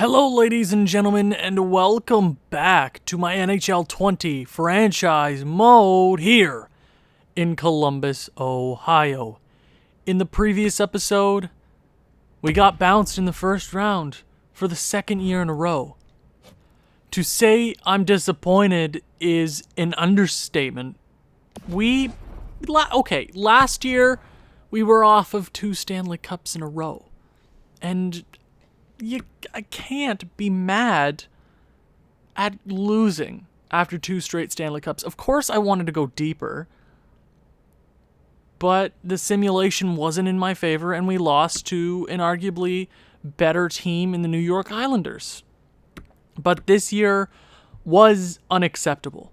Hello, ladies and gentlemen, and welcome back to my NHL 20 franchise mode here in Columbus, Ohio. In the previous episode, we got bounced in the first round for the second year in a row. To say I'm disappointed is an understatement. Last year we were off of 2 Stanley Cups in a row, and I can't be mad at losing after 2 straight Stanley Cups. Of course, I wanted to go deeper, but the simulation wasn't in my favor, and we lost to an arguably better team in the New York Islanders. But this year was unacceptable.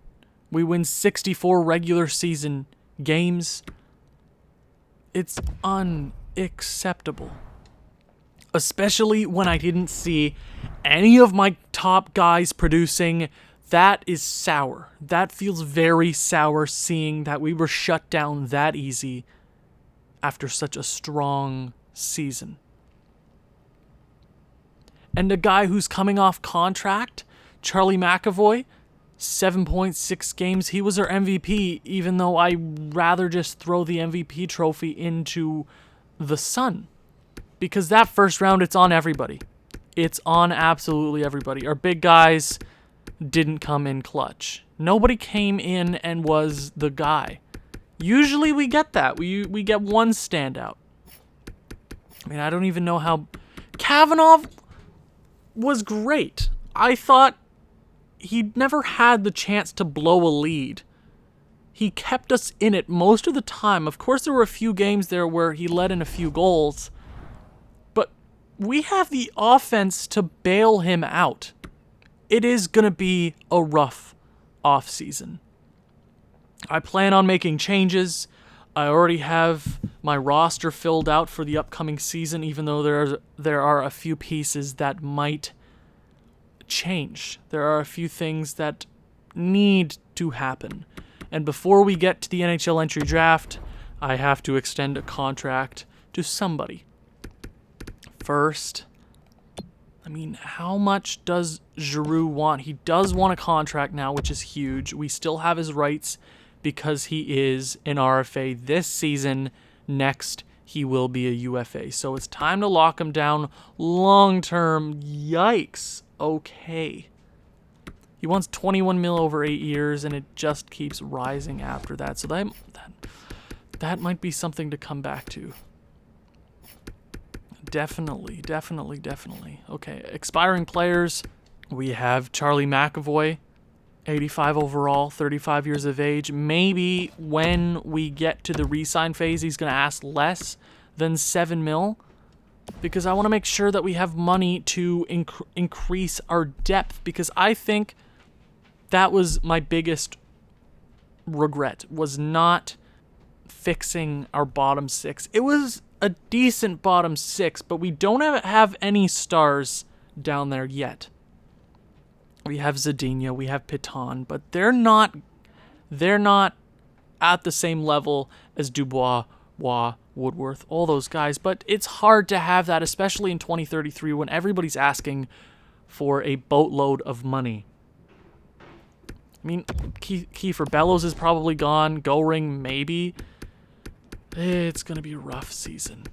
We win 64 regular season games. It's unacceptable. Especially when I didn't see any of my top guys producing. That is sour. That feels very sour, seeing that we were shut down that easy after such a strong season. And a guy who's coming off contract, Charlie McAvoy, 7.6 games. He was our MVP, even though I'd rather just throw the MVP trophy into the sun. Because that first round, it's on everybody. It's on absolutely everybody. Our big guys didn't come in clutch. Nobody came in and was the guy. Usually we get that. We get one standout. I mean, I don't even know how... Kavanaugh was great. I thought he'd never had the chance to blow a lead. He kept us in it most of the time. Of course, there were a few games there where he let in a few goals. We have the offense to bail him out. It is going to be a rough offseason. I plan on making changes. I already have my roster filled out for the upcoming season, even though there are a few pieces that might change. There are a few things that need to happen. And before we get to the NHL entry draft, I have to extend a contract to somebody. First, I mean, how much does Giroux want? He does want a contract now, which is huge. We still have his rights because he is an RFA this season. Next, he will be a UFA. So it's time to lock him down long term. Yikes. Okay. He wants 21 mil over 8 years, and it just keeps rising after that. So that might be something to come back to. Definitely. Okay, expiring players. We have Charlie McAvoy, 85 overall, 35 years of age. Maybe when we get to the re-sign phase, he's going to ask less than 7 mil, because I want to make sure that we have money to increase our depth, because I think that was my biggest regret, was not fixing our bottom 6. It was a decent bottom 6, but we don't have any stars down there yet. We have Zadina, we have Piton, but they're not at the same level as Dubois, Waugh, Woodworth, all those guys. But it's hard to have that, especially in 2033 when everybody's asking for a boatload of money. I mean, Kiefer Bellows is probably gone. Goring, maybe. It's going to be a rough season.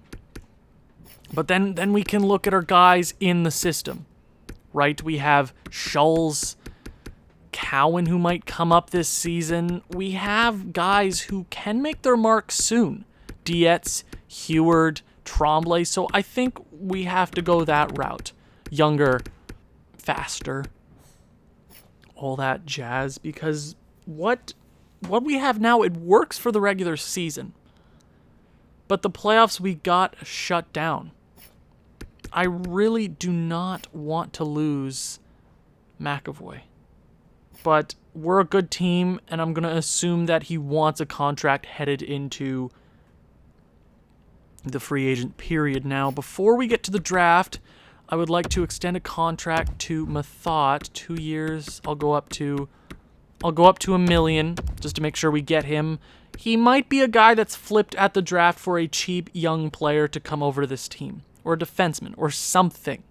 But then we can look at our guys in the system, right? We have Schultz, Cowan, who might come up this season. We have guys who can make their mark soon. Dietz, Heward, Tremblay. So I think we have to go that route. Younger, faster, all that jazz. Because what we have now, it works for the regular season. But the playoffs, we got shut down. I really do not want to lose McAvoy. But we're a good team, and I'm going to assume that he wants a contract headed into the free agent period. Now, before we get to the draft, I would like to extend a contract to Mathot, 2 years. I'll go up to $1 million just to make sure we get him. He might be a guy that's flipped at the draft for a cheap young player to come over to this team, or a defenseman, or something.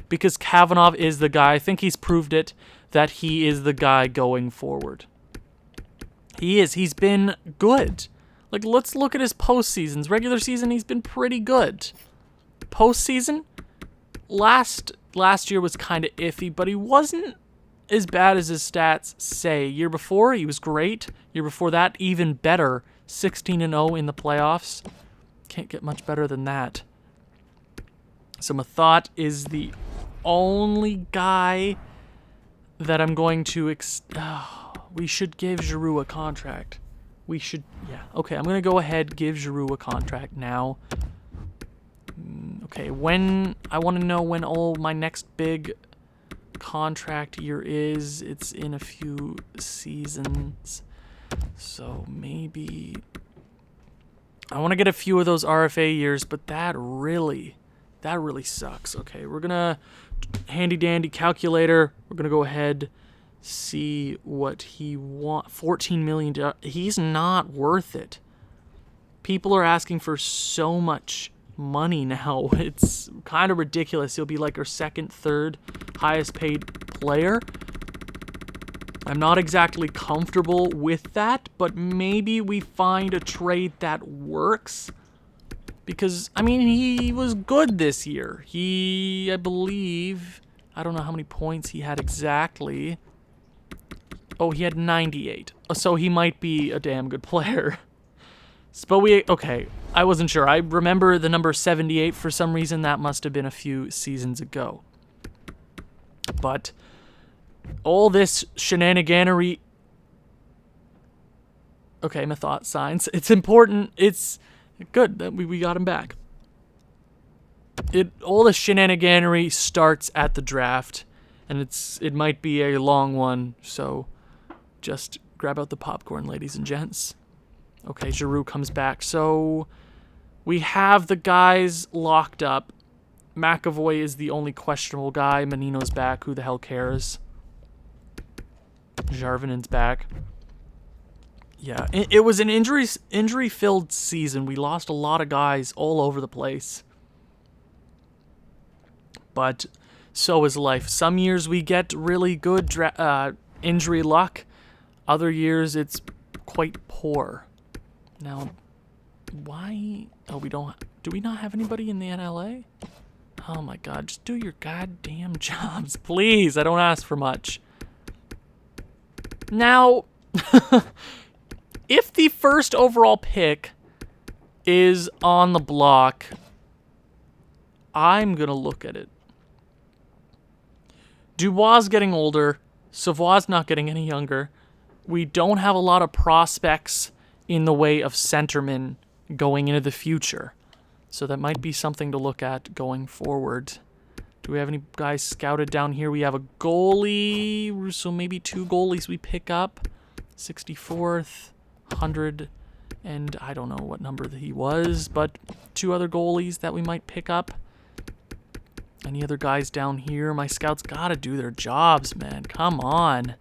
because Kavanagh is the guy. I think he's proved it that he is the guy going forward. He is. He's been good. Like, let's look at his postseasons. Regular season, he's been pretty good. Postseason, last year was kind of iffy, but he wasn't as bad as his stats say. Year before, he was great. Year before that, even better. 16-0 in the playoffs. Can't get much better than that. So Mathot is the only guy that I'm going to... we should give Giroux a contract. We should... Yeah. Okay, I'm going to go ahead, give Giroux a contract now. Okay, when... I want to know when my next big contract year is. It's in a few seasons. So maybe... I want to get a few of those RFA years, but that really sucks. Okay, we're going to... Handy dandy calculator. We're going to go ahead, see what he wants. $14 million. He's not worth it. People are asking for so much money now. It's kind of ridiculous. He'll be like our second, third highest paid player. I'm not exactly comfortable with that, but maybe we find a trade that works. Because, I mean, he was good this year. I believe, I don't know how many points he had exactly. Oh, he had 98. So he might be a damn good player. But okay, I wasn't sure. I remember the number 78 for some reason. That must have been a few seasons ago. But all this shenaniganery... Okay, my thought signs. It's important. It's... Good that we got him back. All the shenaniganery starts at the draft, and it might be a long one, so just grab out the popcorn, ladies and gents. Okay, Giroux comes back. So we have the guys locked up. McAvoy is the only questionable guy. Menino's back. Who the hell cares? Jarvinen's back. Yeah, it was an injury-filled season. We lost a lot of guys all over the place. But so is life. Some years we get really good injury luck. Other years it's quite poor. Now, why... Oh, we don't... Do we not have anybody in the NLA? Oh my god, just do your goddamn jobs, please. I don't ask for much. Now... If the first overall pick is on the block, I'm going to look at it. Dubois getting older. Savoie's not getting any younger. We don't have a lot of prospects in the way of centermen going into the future. So that might be something to look at going forward. Do we have any guys scouted down here? We have a goalie, so maybe 2 goalies we pick up. 64th. 100, and I don't know what number he was, but 2 other goalies that we might pick up. Any other guys down here? My scouts gotta do their jobs, man. Come on.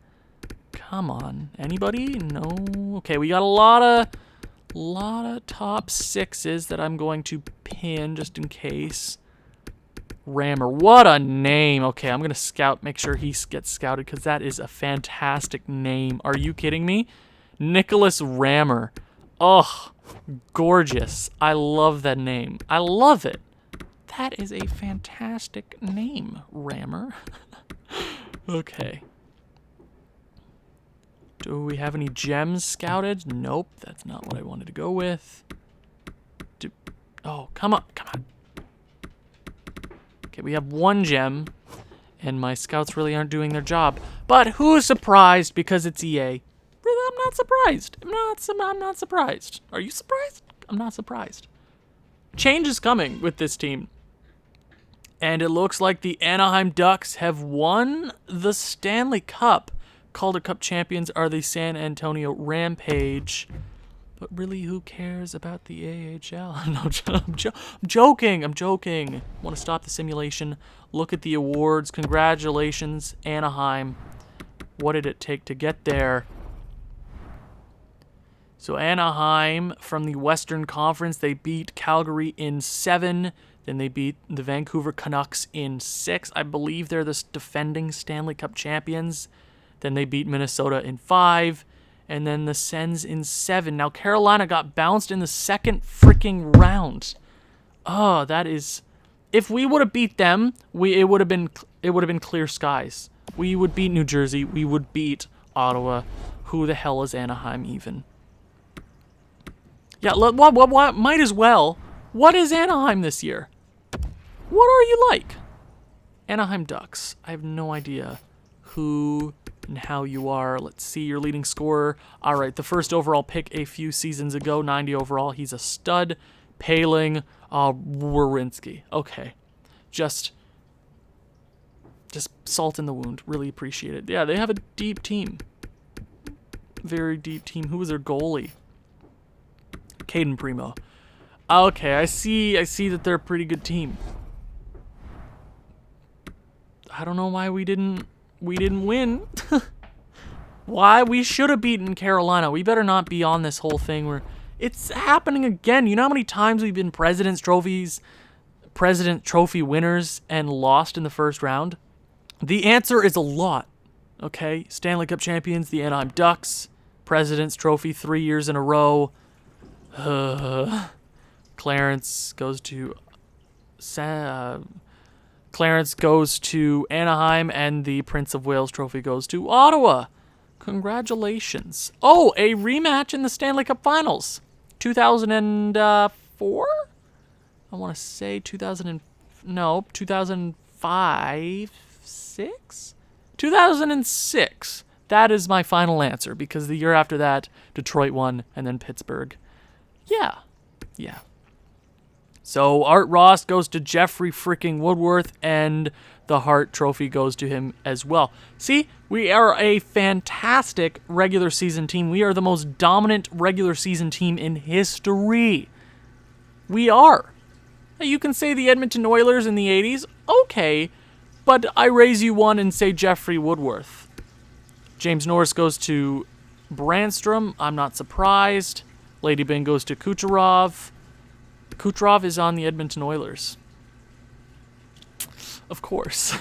Come on. Anybody? No. Okay, we got a lot of top 6s that I'm going to pin just in case. Rammer. What a name. Okay, I'm going to make sure he gets scouted because that is a fantastic name. Are you kidding me? Nicholas Rammer. Oh, gorgeous. I love that name. I love it. That is a fantastic name, Rammer. Okay. Do we have any gems scouted? Nope, that's not what I wanted to go with. Oh, come on, come on. Okay, we have 1 gem, and my scouts really aren't doing their job. But who's surprised because it's EA? I'm not surprised. I'm not surprised. Are you surprised? I'm not surprised. Change is coming with this team. And it looks like the Anaheim Ducks have won the Stanley Cup. Calder Cup champions are the San Antonio Rampage. But really, who cares about the AHL? No, I'm joking. I'm joking. Want to stop the simulation. Look at the awards. Congratulations, Anaheim. What did it take to get there? So Anaheim from the Western Conference, they beat Calgary in 7. Then they beat the Vancouver Canucks in 6. I believe they're the defending Stanley Cup champions. Then they beat Minnesota in 5. And then the Sens in 7. Now Carolina got bounced in the second freaking round. Oh, that is... If we would have beat them, it would have been clear skies. We would beat New Jersey. We would beat Ottawa. Who the hell is Anaheim even? Yeah, what? Might as well. What is Anaheim this year? What are you like? Anaheim Ducks. I have no idea who and how you are. Let's see your leading scorer. All right, the first overall pick a few seasons ago, 90 overall. He's a stud. Paling, Werenski. Okay, just salt in the wound. Really appreciate it. Yeah, they have a deep team. Very deep team. Who was their goalie? Caden Primo. Okay, I see that they're a pretty good team. I don't know why we didn't win. Why? We should have beaten Carolina. We better not be on this whole thing where it's happening again. You know how many times we've been President's Trophy winners and lost in the first round? The answer is a lot. Okay? Stanley Cup champions, the Anaheim Ducks, President's Trophy 3 years in a row. Clarence goes to Anaheim, and the Prince of Wales Trophy goes to Ottawa. Congratulations. Oh, a rematch in the Stanley Cup Finals. 2004? I want to say 2005, 6? 2006. That is my final answer, because the year after that, Detroit won, and then Pittsburgh. Yeah. So Art Ross goes to Jeffrey freaking Woodworth, and the Hart Trophy goes to him as well. See, we are a fantastic regular season team. We are the most dominant regular season team in history. We are. You can say the Edmonton Oilers in the 80s. Okay, but I raise you one and say Jeffrey Woodworth. James Norris goes to Brandstrom. I'm not surprised. Lady Byng goes to Kucherov. Kucherov is on the Edmonton Oilers. Of course.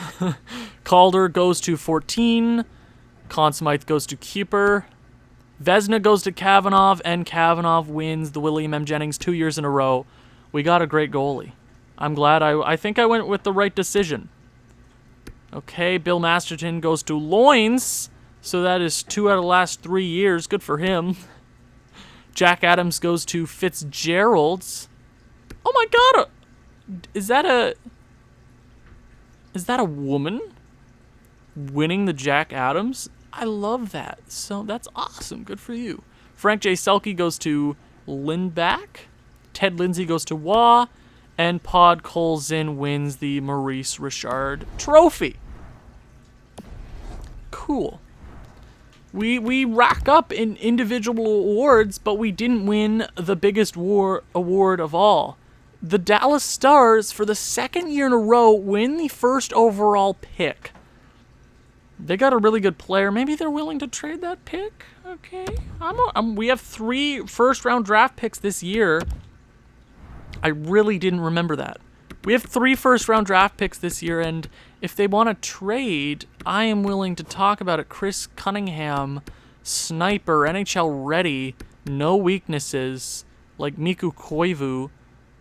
Calder goes to 14. Conn Smythe goes to Keeper. Vezina goes to Kavanagh, and Kavanagh wins the William M. Jennings 2 years in a row. We got a great goalie. I'm glad I think I went with the right decision. Okay, Bill Masterton goes to Loins. So that is 2 out of the last 3 years. Good for him. Jack Adams goes to Fitzgerald's. Oh my god! Is that a woman winning the Jack Adams? I love that. So that's awesome. Good for you. Frank J. Selke goes to Lindback. Ted Lindsay goes to Waugh. And Pod Colzin wins the Maurice Richard Trophy. Cool. We rack up in individual awards, but we didn't win the biggest award of all. The Dallas Stars, for the second year in a row, win the first overall pick. They got a really good player. Maybe they're willing to trade that pick. Okay. We have 3 first-round draft picks this year. I really didn't remember that. We have 3 first-round draft picks this year, and if they want to trade, I am willing to talk about it. Chris Cunningham, sniper, NHL ready, no weaknesses, like Miku Koivu,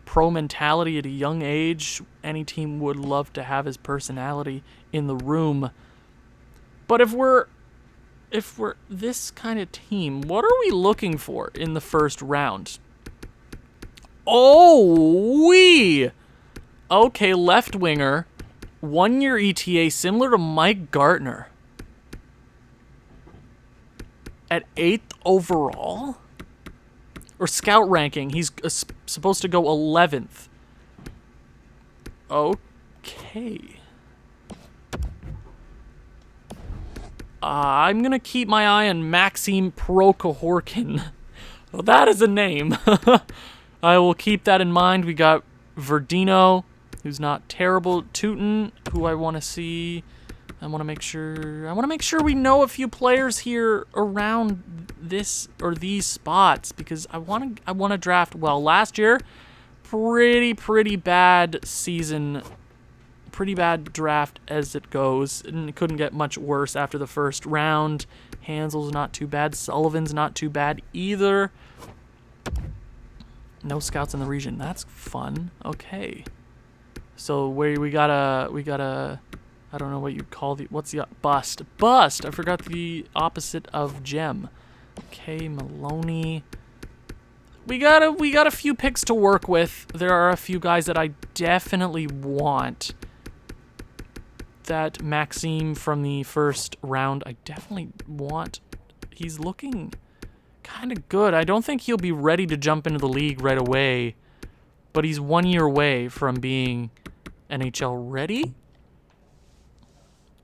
pro mentality at a young age. Any team would love to have his personality in the room. But if we're this kind of team, what are we looking for in the first round? Okay, left winger, 1-year ETA, similar to Mike Gartner. At 8th overall? Or scout ranking, he's supposed to go 11th. Okay. I'm going to keep my eye on Maxim Prokhorkin. Well, that is a name. I will keep that in mind. We got Verdino, who's not terrible. Tootin, who I want to see. I want to make sure we know a few players here around this or these spots, because I want to draft well. Last year, pretty bad season. Pretty bad draft as it goes. And it couldn't get much worse after the first round. Hansel's not too bad. Sullivan's not too bad either. No scouts in the region. That's fun. Okay. So we got a I don't know what you'd call what's the bust. Bust. I forgot the opposite of gem. Okay, Maloney. We got a few picks to work with. There are a few guys that I definitely want. That Maxime from the first round, I definitely want. He's looking kind of good. I don't think he'll be ready to jump into the league right away, but he's 1 year away from being NHL ready,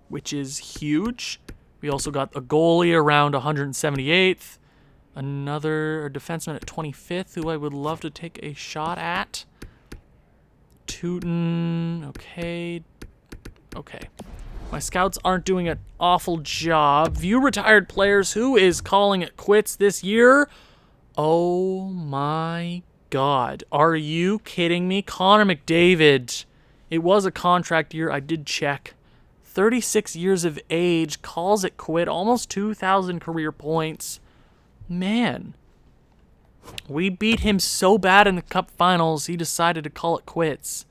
which is huge. We also got a goalie around 178th, another defenseman at 25th who I would love to take a shot at. Tootin, okay. My scouts aren't doing an awful job. View retired players. Who is calling it quits this year? Oh my God. Are you kidding me? Connor McDavid. It was a contract year. I did check. 36 years of age. Calls it quit. Almost 2,000 career points. Man. We beat him so bad in the Cup Finals, he decided to call it quits.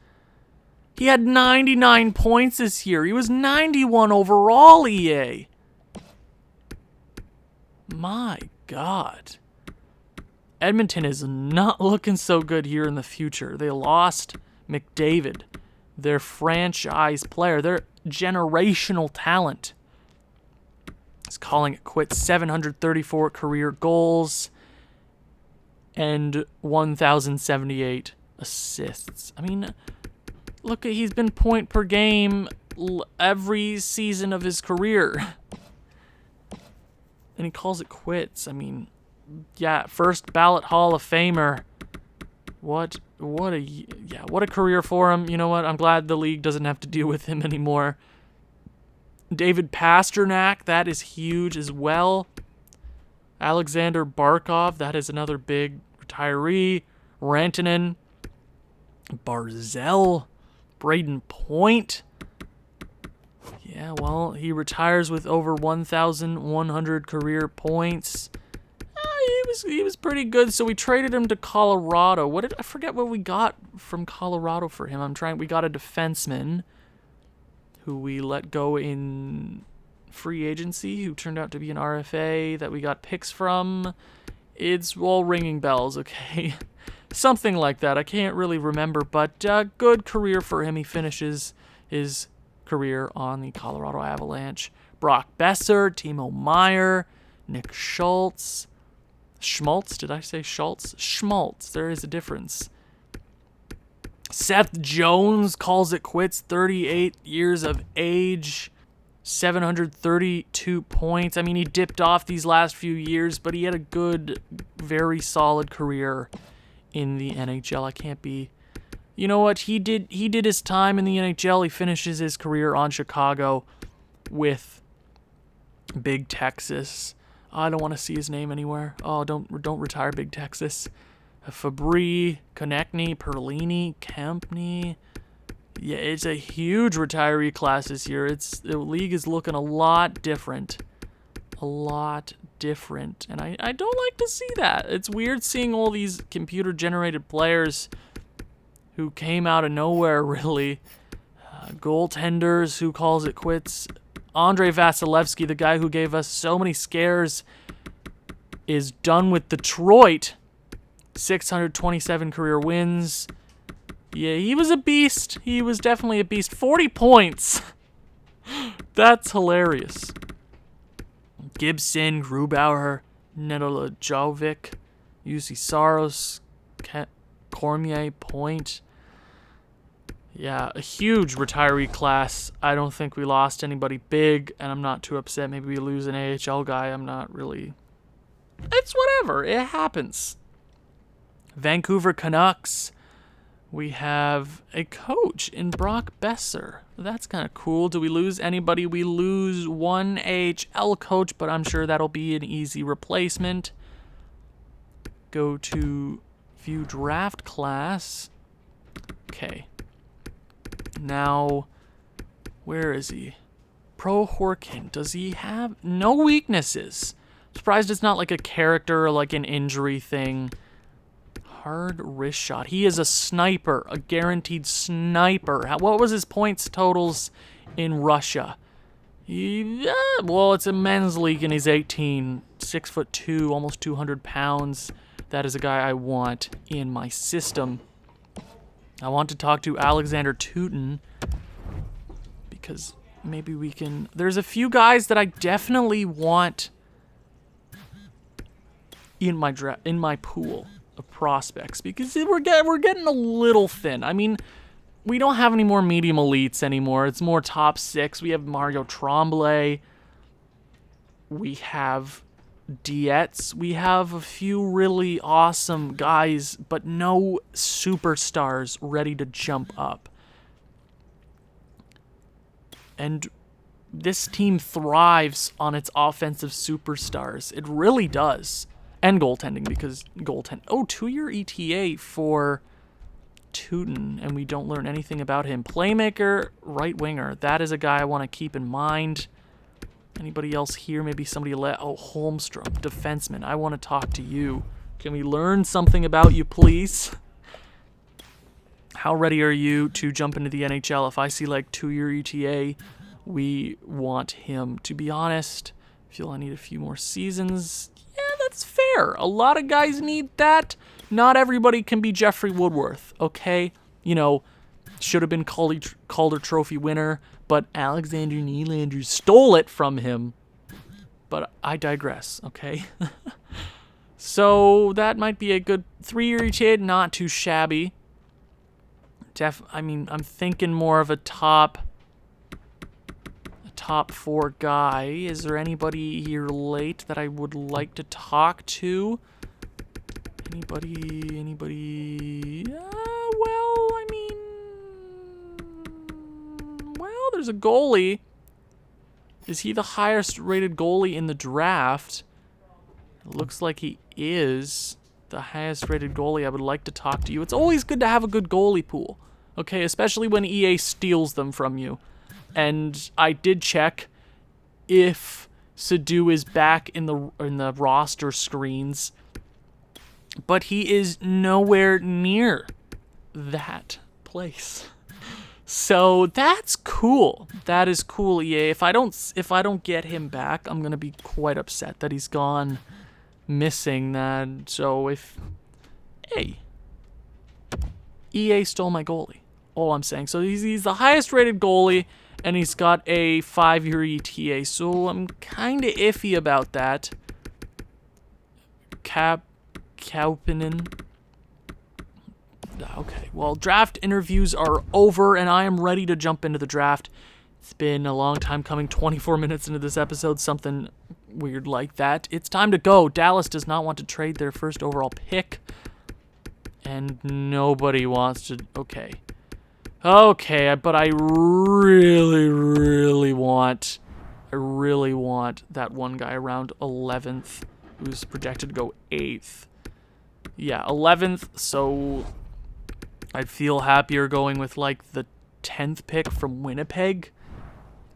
He had 99 points this year. He was 91 overall, EA. My God. Edmonton is not looking so good here in the future. They lost McDavid, their franchise player, their generational talent. He's calling it quits. 734 career goals and 1,078 assists. I mean, look, he's been point per game every season of his career. And he calls it quits. I mean, yeah, first ballot Hall of Famer. What a career for him. You know what? I'm glad the league doesn't have to deal with him anymore. David Pasternak, that is huge as well. Alexander Barkov, that is another big retiree. Rantanen, Barzell, Braden Point. Yeah, well, he retires with over 1,100 career points. He was pretty good, so we traded him to Colorado. I forget what we got from Colorado for him. We got a defenseman who we let go in free agency, who turned out to be an RFA that we got picks from. It's all ringing bells, okay? Something like that. I can't really remember, but good career for him. He finishes his career on the Colorado Avalanche. Brock Besser, Timo Meyer, Nick Schultz. Schmaltz? Did I say Schultz? Schmaltz. There is a difference. Seth Jones calls it quits. 38 years of age. 732 points. I mean, he dipped off these last few years, but he had a good, very solid career in the NHL. I can't be... You know what? He did his time in the NHL. He finishes his career on Chicago with Big Texas. I don't want to see his name anywhere. Oh, don't retire Big Texas. Fabry, Konechny, Perlini, Kempney. Yeah, it's a huge retiree class this year. The league is looking a lot different. A lot different. And I don't like to see that. It's weird seeing all these computer-generated players who came out of nowhere, really. Goaltenders, who calls it quits. Andrei Vasilevsky, the guy who gave us so many scares, is done with Detroit. 627 career wins. Yeah, he was a beast. He was definitely a beast. 40 points. That's hilarious. Gibson, Grubauer, Nedolajovic, UC Saros, Cormier, Point. Yeah, a huge retiree class. I don't think we lost anybody big, and I'm not too upset. Maybe we lose an AHL guy. I'm not really... It's whatever. It happens. Vancouver Canucks. We have a coach in Brock Besser. That's kind of cool. Do we lose anybody? We lose one AHL coach, but I'm sure that'll be an easy replacement. Go to view draft class. Okay. Now, where is he? Pro Horkin. Does he have no weaknesses? Surprised it's not like a character or like an injury thing. Hard wrist shot. He is a sniper, a guaranteed sniper. What was his points totals in Russia? Well, it's a men's league and he's 18, 6'2", almost 200 pounds. That is a guy I want in my system. I want to talk to Alexander Teuton because maybe we can. There's a few guys that I definitely want in my pool of prospects because we're getting a little thin. I mean, we don't have any more medium elites anymore. It's more top 6. We have Mario Tremblay. We have Dietz. We have a few really awesome guys, but no superstars ready to jump up. And this team thrives on its offensive superstars. It really does. And goaltending, because goaltending. Oh, 2-year ETA for Teuton, and we don't learn anything about him. Playmaker, right winger. That is a guy I want to keep in mind. Anybody else here? Maybe somebody Holmstrom, defenseman. I want to talk to you. Can we learn something about you, please? How ready are you to jump into the NHL? If I see like 2-year ETA, we want him. To be honest, I feel I need a few more seasons. Yeah, that's fair. A lot of guys need that. Not everybody can be Jeffrey Woodworth, okay? You know, should have been Calder Trophy winner, but Alexander Nylander stole it from him. But I digress, okay? So that might be a good 3-year ETA, not too shabby. I mean, I'm thinking more of a top 4 guy. Is there anybody here late that I would like to talk to? Anybody? Well, there's a goalie. Is he the highest rated goalie in the draft? It looks like he is the highest rated goalie. I would like to talk to you. It's always good to have a good goalie pool, okay? Especially when EA steals them from you. And I did check if Sadu is back in the roster screens, but he is nowhere near that place. So that's cool. That is cool, EA. If I don't get him back, I'm gonna be quite upset that he's gone missing. That so hey, EA stole my goalie. All I'm saying. So he's the highest rated goalie, and he's got a 5-year ETA. So I'm kind of iffy about that. Kaupinen. Okay, well, draft interviews are over, and I am ready to jump into the draft. It's been a long time coming, 24 minutes into this episode, something weird like that. It's time to go. Dallas does not want to trade their first overall pick, and nobody wants to... Okay, but I really want that one guy around 11th who's projected to go 8th. Yeah, 11th, so I'd feel happier going with, like, the 10th pick from Winnipeg.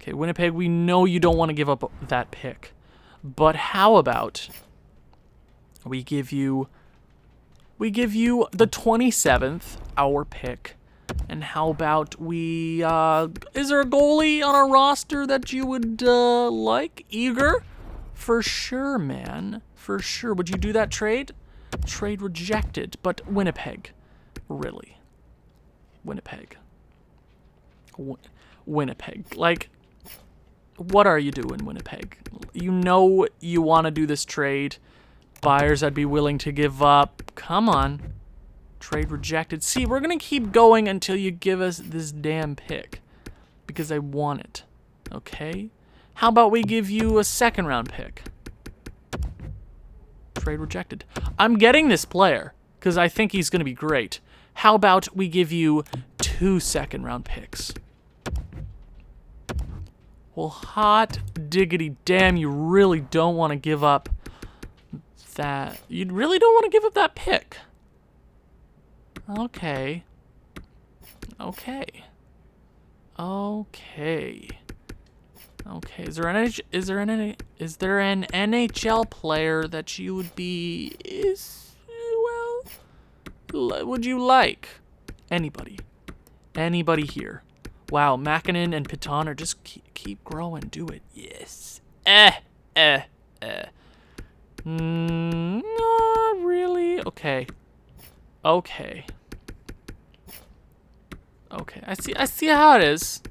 Okay, Winnipeg, we know you don't want to give up that pick. But how about we give you the 27th, our pick. And how about we, is there a goalie on our roster that you would, like? Eager? For sure, man. For sure. Would you do that trade? Trade rejected. But Winnipeg. Really. Winnipeg. Winnipeg. Like, what are you doing, Winnipeg? You know you want to do this trade. Buyers I'd be willing to give up. Come on. Trade rejected. See, we're going to keep going until you give us this damn pick. Because I want it. Okay? How about we give you a 2nd round pick? Trade rejected. I'm getting this player because I think he's going to be great. How about we give you 2 2nd round picks? Well, hot diggity damn, you really don't want to give up that. You really don't want to give up that pick. Okay. Okay. Okay. Okay. Is there an NHL player that you would be would you like? Anybody? Anybody here? Wow, Makinen and Piton are just keep growing. Do it. Yes. Not really. Okay. Okay. Okay. I see how it is.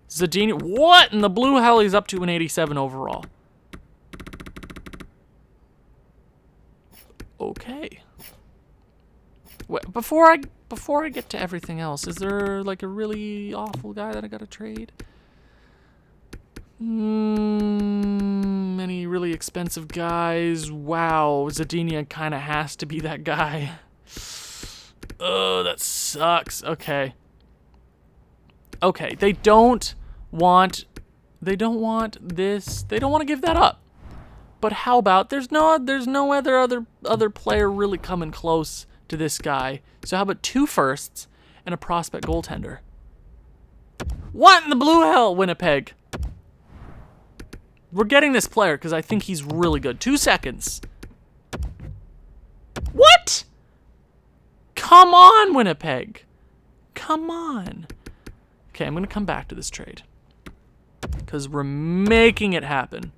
Zadina. What in the blue hell he's up to an 87 overall? Okay. Wait, before I get to everything else, is there like a really awful guy that I gotta trade? Many really expensive guys. Wow, Zadina kind of has to be that guy. Oh, that sucks. Okay. Okay, they don't want this. They don't want to give that up. But how about there's no other player really coming close to this guy. So how about 2 firsts and a prospect goaltender? What in the blue hell, Winnipeg? We're getting this player because I think he's really good. 2 seconds. What? Come on, Winnipeg. Come on. Okay, I'm going to come back to this trade because we're making it happen.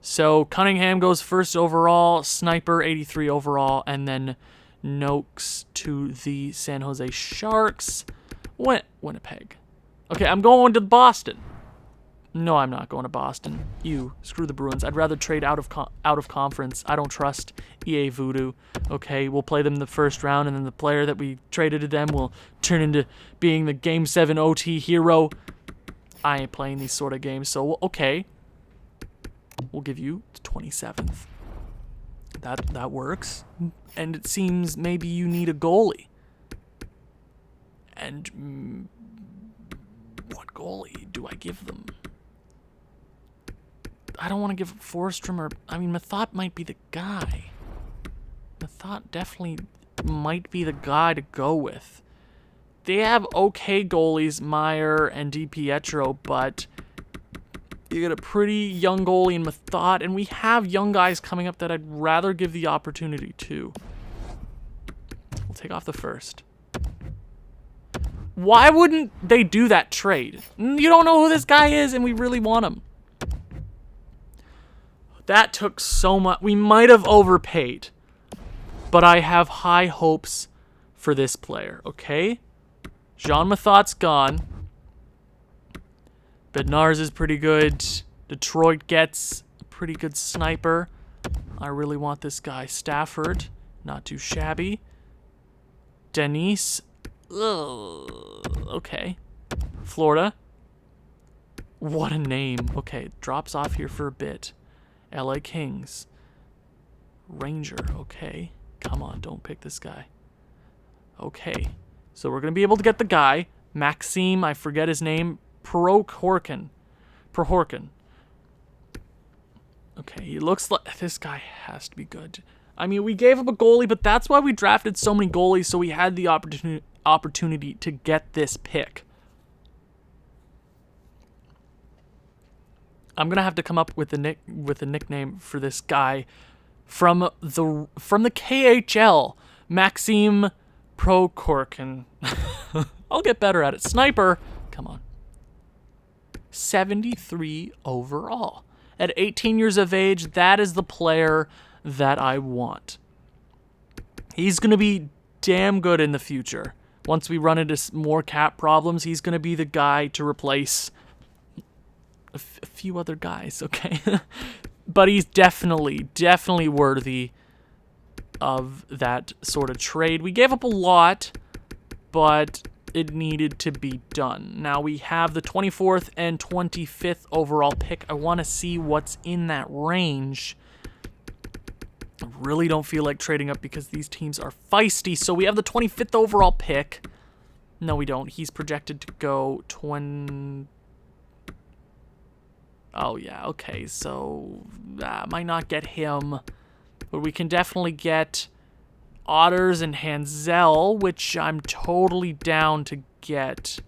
So Cunningham goes first overall, Sniper 83 overall, and then Noakes to the San Jose Sharks. Winnipeg. Okay, I'm going to Boston. No, I'm not going to Boston. Screw the Bruins. I'd rather trade out of conference. I don't trust EA Voodoo. Okay, we'll play them in the first round, and then the player that we traded to them will turn into being the Game 7 OT hero. I ain't playing these sort of games, so okay. We'll give you the 27th. That works. And it seems maybe you need a goalie. And what goalie do I give them? I don't want to give Forstrom or... I mean, Mathot might be the guy. Mathot definitely might be the guy to go with. They have okay goalies, Meyer and DiPietro, but you get a pretty young goalie in Mathot, and we have young guys coming up that I'd rather give the opportunity to. We'll take off the first. Why wouldn't they do that trade? You don't know who this guy is, and we really want him. That took so much. We might have overpaid, but I have high hopes for this player, okay? Jean Mathot's gone. Bednar's is pretty good. Detroit gets a pretty good sniper. I really want this guy. Stafford, not too shabby. Denise, okay. Florida. What a name. Okay, drops off here for a bit. LA Kings. Ranger, okay. Come on, don't pick this guy. Okay, so we're going to be able to get the guy. Maxime, I forget his name. Prohorkin. Okay, he looks like... This guy has to be good. I mean, we gave up a goalie, but that's why we drafted so many goalies, so we had the opportunity to get this pick. I'm gonna have to come up with a nickname for this guy from the KHL, Maxime Prohorkin. I'll get better at it. Sniper, come on. 73 overall. At 18 years of age, that is the player that I want. He's gonna be damn good in the future. Once we run into more cap problems, he's gonna be the guy to replace a few other guys, okay? But he's definitely worthy of that sort of trade. We gave up a lot, but it needed to be done. Now we have the 24th and 25th overall pick. I want to see what's in that range. I really don't feel like trading up because these teams are feisty. So we have the 25th overall pick. No, we don't. He's projected to go 20... Oh, yeah, okay, so might not get him, but we can definitely get Otters and Hansel, which I'm totally down to get.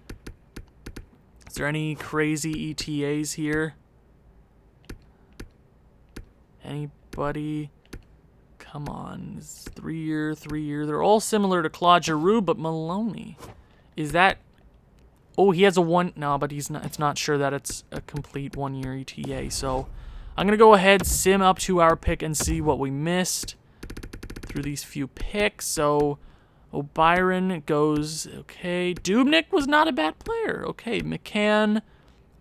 Is there any crazy ETAs here? Anybody? Come on. It's 3-year, 3-year. They're all similar to Claude Giroux, but Maloney. Is that... Oh, he has a one... No, but he's not. It's not sure that it's a complete 1-year ETA. So I'm going to go ahead, sim up to our pick, and see what we missed through these few picks. So O'Byron goes... Okay. Dubnyk was not a bad player. Okay. McCann...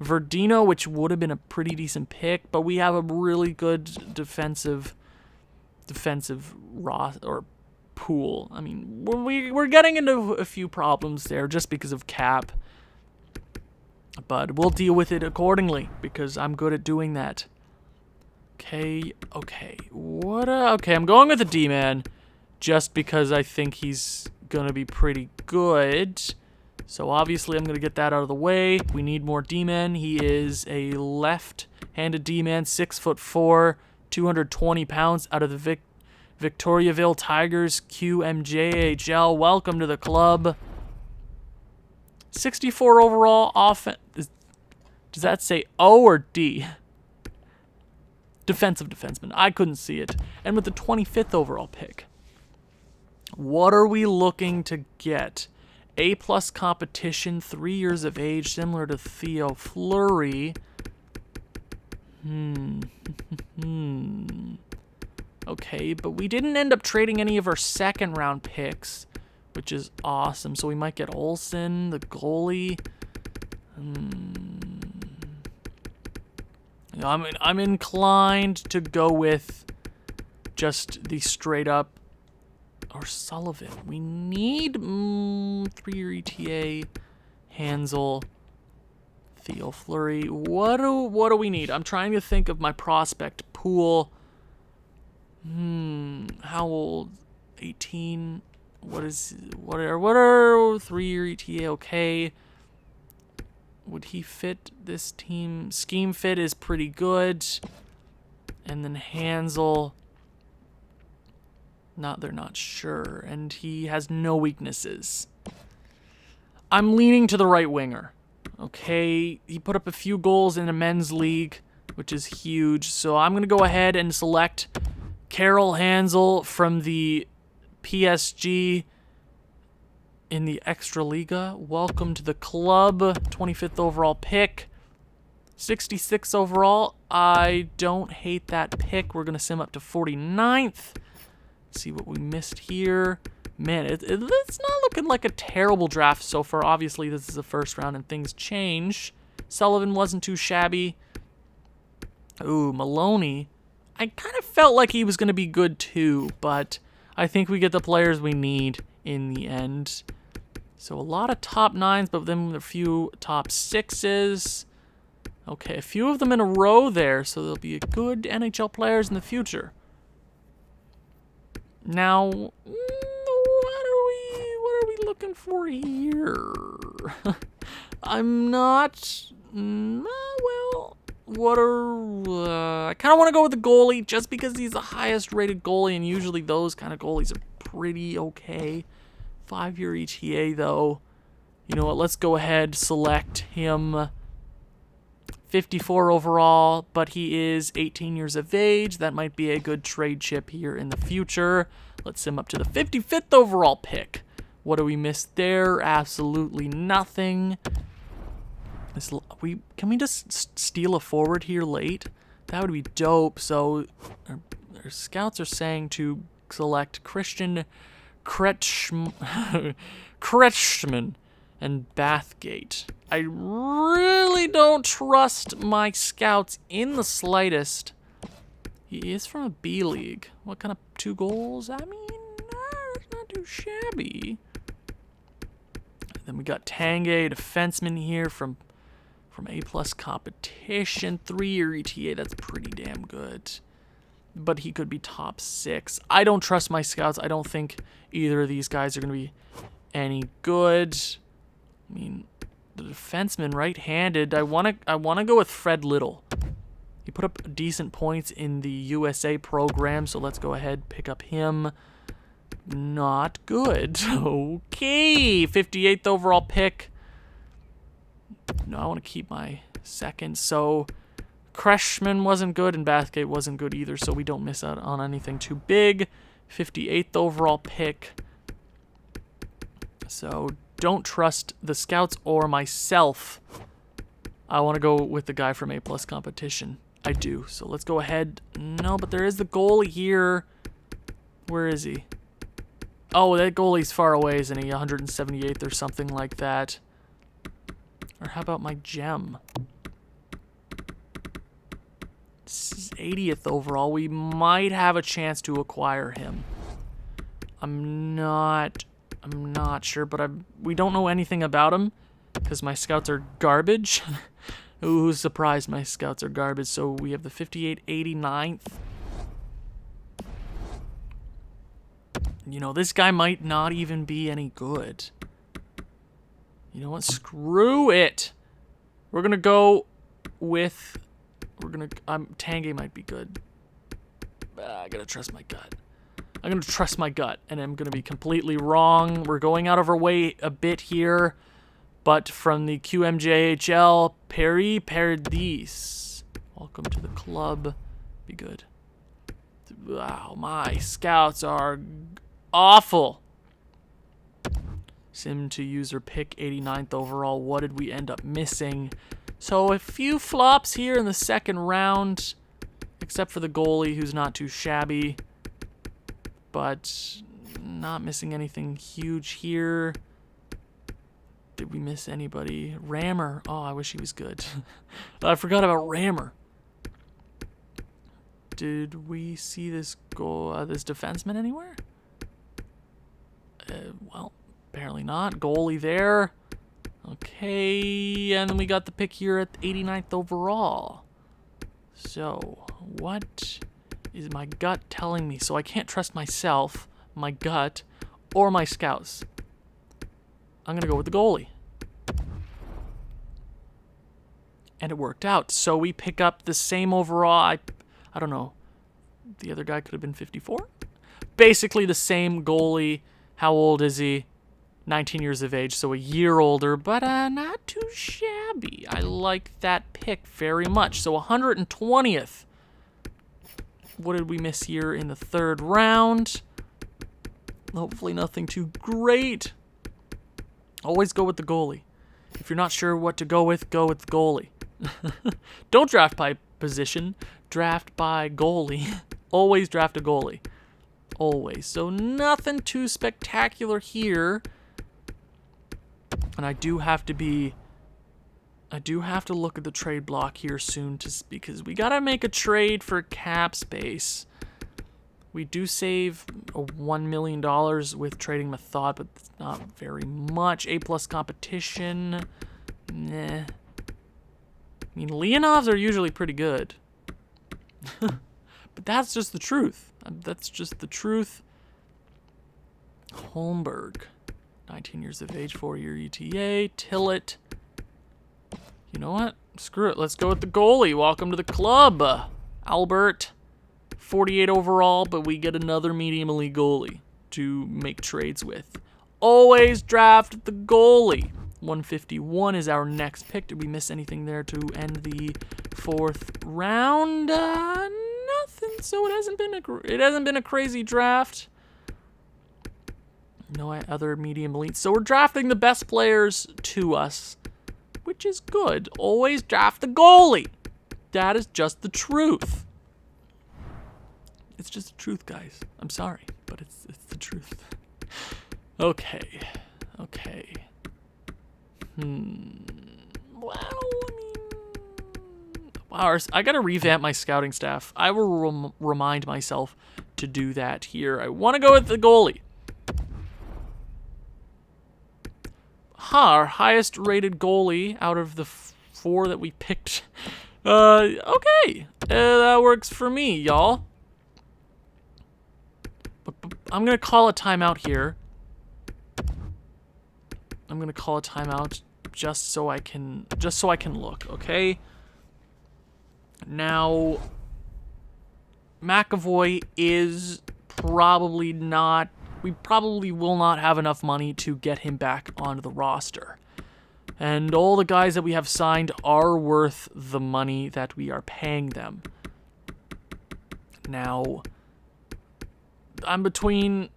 Verdino, which would have been a pretty decent pick, but we have a really good defensive or pool. I mean, we're getting into a few problems there just because of cap, but we'll deal with it accordingly because I'm good at doing that. Okay. Okay, I'm going with the D-man just because I think he's gonna be pretty good. So obviously I'm going to get that out of the way. We need more D-men. He is a left-handed D-man, 6'4", 220 pounds, out of the Victoriaville Tigers, QMJHL. Welcome to the club. 64 overall offense. Does that say O or D? Defensive defenseman. I couldn't see it. And with the 25th overall pick, what are we looking to get? A-plus competition, 3 years of age, similar to Theo Fleury. Okay, but we didn't end up trading any of our second-round picks, which is awesome. So we might get Olsen, the goalie. I'm inclined to go with just the straight-up or Sullivan. We need 3-year ETA, Hansel, Theo Fleury. What do we need? I'm trying to think of my prospect pool. How old? 18. What are 3-year ETA? Okay. Would he fit this team? Scheme fit is pretty good. And then Hansel. They're not sure, and he has no weaknesses. I'm leaning to the right winger. Okay, he put up a few goals in a men's league, which is huge. So I'm going to go ahead and select Carol Hansel from the PSG in the Extraliga. Welcome to the club. 25th overall pick. 66 overall. I don't hate that pick. We're going to sim up to 49th. See what we missed here. Man, it's not looking like a terrible draft so far. Obviously, this is the first round and things change. Sullivan wasn't too shabby. Ooh, Maloney. I kind of felt like he was going to be good too, but I think we get the players we need in the end. So a lot of top 9s, but then a few top 6s. Okay, a few of them in a row there, so there'll be good NHL players in the future. Now, what are we looking for here? I'm not, well, I kind of want to go with the goalie just because he's the highest rated goalie, and usually those kind of goalies are pretty okay. 5-year ETA though. You know what, let's go ahead, select him. 54 overall, but he is 18 years of age. That might be a good trade chip here in the future. Let's sim up to the 55th overall pick. What do we miss there? Absolutely nothing. Can we just steal a forward here late? That would be dope. So our scouts are saying to select Christian Kretschmann and Bathgate. I really don't trust my scouts in the slightest. He is from a B league. What kind of 2 goals? I mean, that's not too shabby. Then we got Tanguay, defenseman here from A-plus competition. 3-year ETA, that's pretty damn good. But he could be top 6. I don't trust my scouts. I don't think either of these guys are going to be any good. I mean, the defenseman, right-handed. I want to go with Fred Little. He put up decent points in the USA program, so let's go ahead pick up him. Not good. Okay, 58th overall pick. No, I want to keep my second. So, Kreshman wasn't good, and Bathgate wasn't good either, so we don't miss out on anything too big. 58th overall pick. So, don't trust the scouts or myself. I want to go with the guy from A+ competition. I do. So, let's go ahead. No, but there is the goalie here. Where is he? Oh, that goalie's far away, isn't he? 178th or something like that. Or how about my gem? This is 80th overall. We might have a chance to acquire him. I'm not sure, but we don't know anything about him because my scouts are garbage. Who's surprised my scouts are garbage? So we have the 58, 89th. You know, this guy might not even be any good. You know what? Screw it. We're going to go with... Tanguay might be good. I got to trust my gut. I'm going to trust my gut, and I'm going to be completely wrong. We're going out of our way a bit here. But from the QMJHL, Perry Paradis. Welcome to the club. Be good. Wow, my scouts are awful. Sim to user pick 89th overall. What did we end up missing? So a few flops here in the second round, except for the goalie who's not too shabby, but not missing anything huge here. Did we miss anybody? Rammer. Oh, I wish he was good. I forgot about Rammer. Did we see this this defenseman anywhere? Well, apparently not. Goalie there. Okay, and then we got the pick here at 89th overall. So, what is my gut telling me? So I can't trust myself, my gut, or my scouts. I'm going to go with the goalie. And it worked out. So we pick up the same overall. I don't know. The other guy could have been 54. Basically the same goalie. How old is he? 19 years of age, so a year older, but not too shabby. I like that pick very much. So 120th. What did we miss here in the third round? Hopefully nothing too great. Always go with the goalie. If you're not sure what to go with the goalie. Don't draft by position. Draft by goalie. Always draft a goalie. Always. So nothing too spectacular here. And I do have to look at the trade block here soon because we got to make a trade for cap space. We do save $1 million with trading Method, but it's not very much. A+ competition. Nah. I mean, Leonovs are usually pretty good. But that's just the truth. That's just the truth. Holmberg. 19 years of age, 4-year ETA. Tillett. You know what? Screw it. Let's go with the goalie. Welcome to the club. Albert. 48 overall, but we get another medium elite goalie to make trades with. Always draft the goalie. 151 is our next pick. Did we miss anything there to end the fourth round? Nothing. So it hasn't been a crazy draft. No other medium elites. So we're drafting the best players to us, which is good. Always draft the goalie. That is just the truth. It's just the truth, guys. I'm sorry, but it's the truth. Okay. Well, I mean... Wow, I gotta revamp my scouting staff. I will remind myself to do that here. I want to go with the goalie. Our highest rated goalie out of the 4 that we picked. Okay. That works for me, y'all. But I'm going to call a timeout here. I'm going to call a timeout just so I can look, okay? Now, McAvoy is probably not we probably will not have enough money to get him back onto the roster. And all the guys that we have signed are worth the money that we are paying them. Now, I'm torn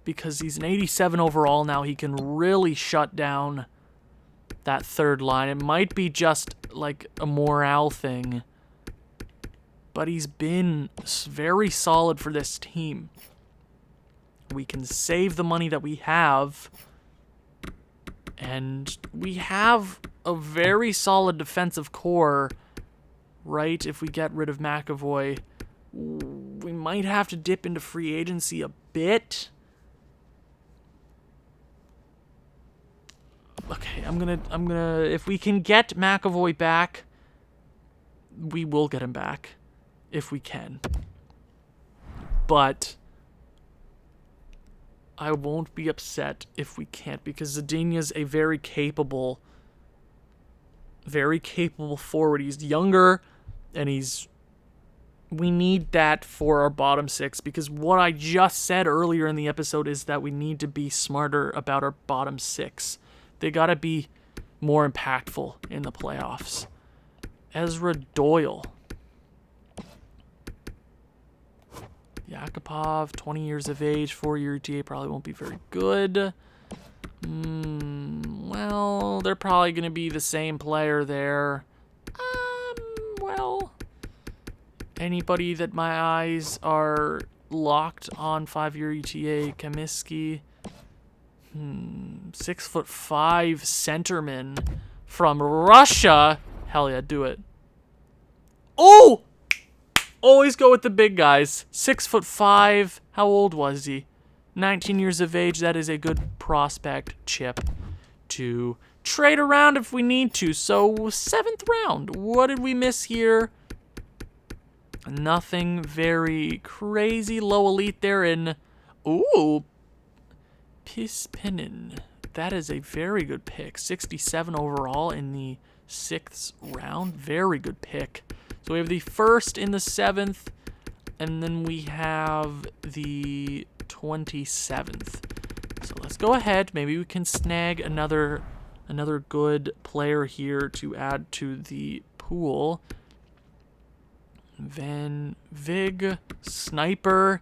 because he's an 87 overall now. He can really shut down that third line. It might be just like a morale thing, but he's been very solid for this team. We can save the money that we have, and we have a very solid defensive core, right? If we get rid of McAvoy, we might have to dip into free agency a bit. Okay, I'm gonna, if we can get McAvoy back, we will get him back, if we can. But I won't be upset if we can't, because Zadinya's a very capable forward. He's younger, and we need that for our bottom six, because what I just said earlier in the episode is that we need to be smarter about our bottom six. They gotta be more impactful in the playoffs. Ezra Doyle. Yakupov, 20 years of age, 4-year ETA, probably won't be very good. Well, they're probably going to be the same player there. Well, anybody that my eyes are locked on 5-year ETA, Kaminsky. 6'5" centerman from Russia. Hell yeah, do it. Oh! Always go with the big guys. 6'5". How old was he? 19 years of age. That is a good prospect chip to trade around if we need to. So, 7th round. What did we miss here? Nothing very crazy. Low elite there in... Ooh. Pispinen. That is a very good pick. 67 overall in the 6th round. Very good pick. So we have the 1st in the 7th, and then we have the 27th. So let's go ahead. Maybe we can snag another good player here to add to the pool. Van Vig, sniper.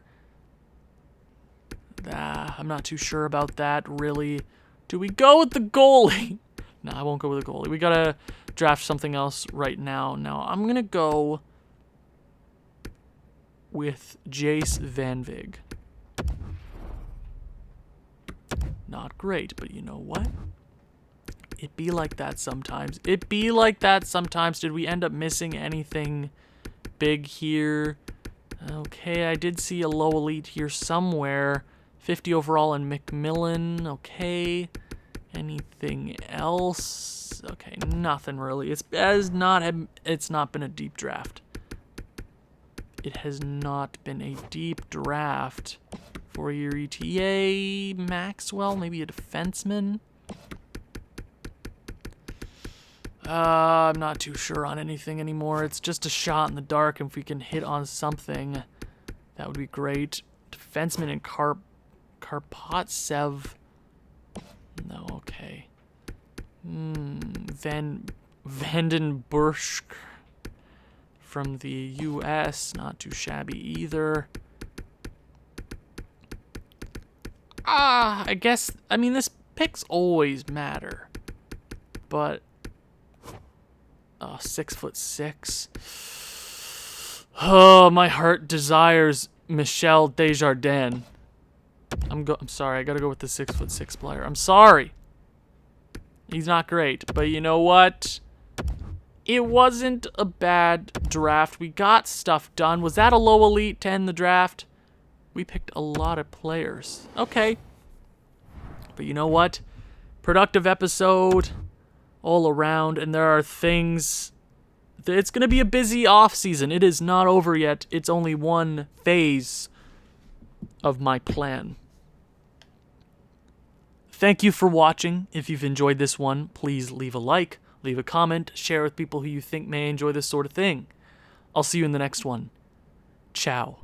I'm not too sure about that, really. Do we go with the goalie? No, I won't go with the goalie. We gotta draft something else right now. Now, I'm going to go with Jace Van Vig. Not great, but you know what? It be like that sometimes. It be like that sometimes. Did we end up missing anything big here? Okay, I did see a low elite here somewhere. 50 overall in McMillan. Okay. Anything else? Okay, nothing really. It's not been a deep draft. It has not been a deep draft. 4-year ETA, Maxwell, maybe a defenseman. I'm not too sure on anything anymore. It's just a shot in the dark. If we can hit on something, that would be great. Defenseman and Karpatsev. No, okay. Vandenberg from the U.S. Not too shabby either. I guess, this picks always matter. But, 6'6". Oh, my heart desires Michel Desjardins. I'm sorry, I gotta go with the 6'6" player. I'm sorry. He's not great, but you know what? It wasn't a bad draft. We got stuff done. Was that a low elite to end the draft? We picked a lot of players. Okay. But you know what? Productive episode all around, and there are things... It's going to be a busy offseason. It is not over yet. It's only one phase of my plan. Thank you for watching. If you've enjoyed this one, please leave a like, leave a comment, share with people who you think may enjoy this sort of thing. I'll see you in the next one. Ciao.